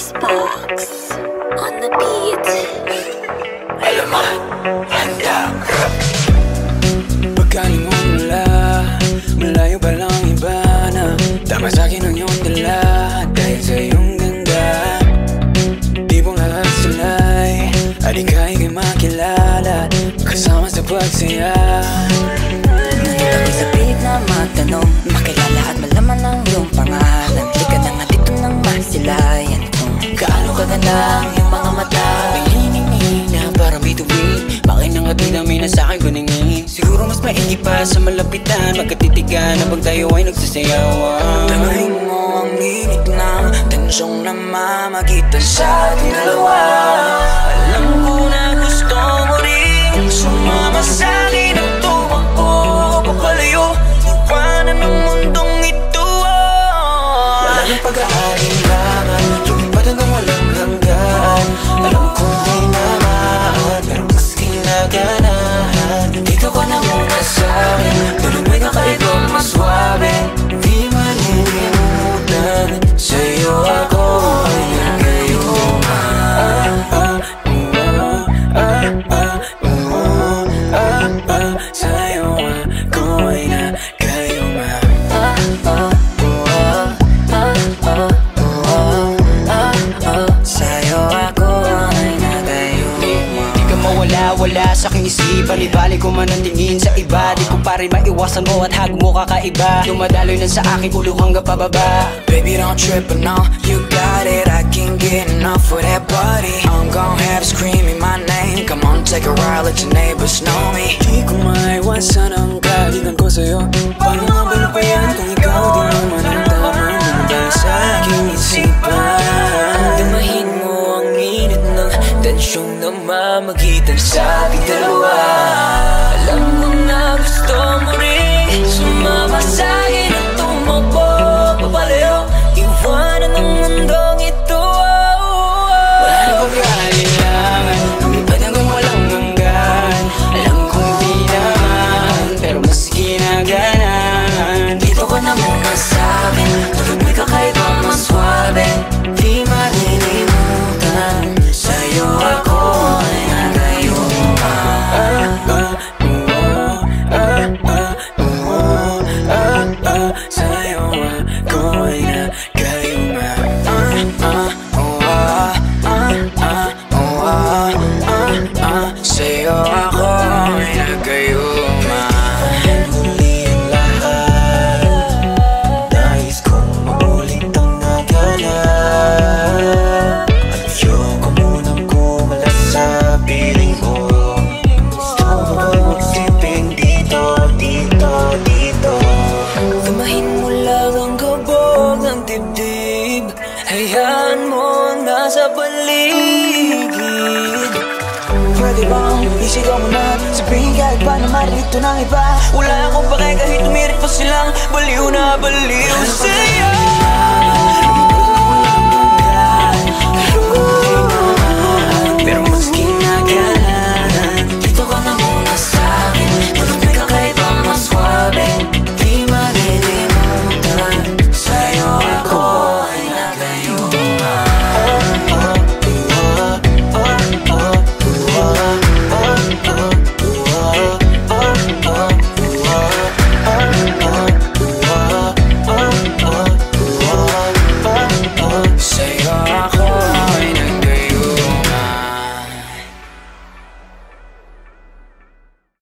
Sparks on the beat. Alamat, handang rap. Pagkaling mo mula, malayo pa lang iba na tama sa'kin ang iyong dala. Dahil sa iyong ganda, di mong nakasalay at ika'y kay makilala kasama sa pagsaya. Nandito ko sa pilit na magtanong, makilala at malaman ang iyong pangalan. Di ka na nga dito nang masilayan kung gaano kaganda ang iyong mga mata. May hinihingi na parang bituin, makinang at dinami na sa'kin kuningin. Siguro mas maigi pa sa malapitan, magkatitigan habang tayo ay nagsasayawan. Tamahin mo ang init ng tensyong namamagitan sa ating dalawa. Alam ko na gusto mo rin sumama sa'kin at tumakbo papalayo, iwanan ang mundong ito. Wala nang pag-aalinlangan, lumipad hanggang walang hanggan. Alam kong di naman, pero mas kinaganahan. Dito ka na muna sa'kin, tulad may kakaibang maswabe. Di malilimutan, sa'yo ako ay nagayuma. Sa'yo ako ay nagayuma. Sa'yo ako ay nagayuma. Di ka mawala-wala sa aking isipan, ibalik ko man ang tingin sa iba. Di ko pa rin maiwasan mo at hag mo kakaiba. Dumadaloy lang sa aking ulo hanggang pababa. Baby, don't trip, but no, you got it. I can't get enough of that body. I'm gon' have screaming my name. Come on, take a ride, let your neighbors know me. Di ko maiwasan ang kaligan ko sa'yo. Paano nga ba napayan kung ikaw di naman ang tamang lumabas sa aking isipan? Damahin mo ang init ng tensyong namamagitan sa ating dalawa. Alam mo na gusto mo rin sumama sa'kin at tumakbo papalayo, iwanan ang mundong ito. Wala na pag-aalinlangan, lumipad hanggang walang hanggan. Alam kong di naman, pero mas ginaganahan. Dito ka na muna sa'kin, tulad may kakaibang maswabe. Di malilimutan, sa'yo ako ay nagayuma. Sa'yo ako ay nagayuma. Sa'yo ako ay nagayuma. Huli ang lahat, nais kong maulit ang naganap. At ayoko munang kumala sa piling mo. Gusto mo ba'y magsiping dito, dito, dito? Damahin mo lang ang gabog ng dibdib, hayaan mo nasa paligid. Pwede bang isigaw mo na, sabihin kahit pa na marito ng iba. Wala akong pake kahit umirit pa silang baliw na baliw.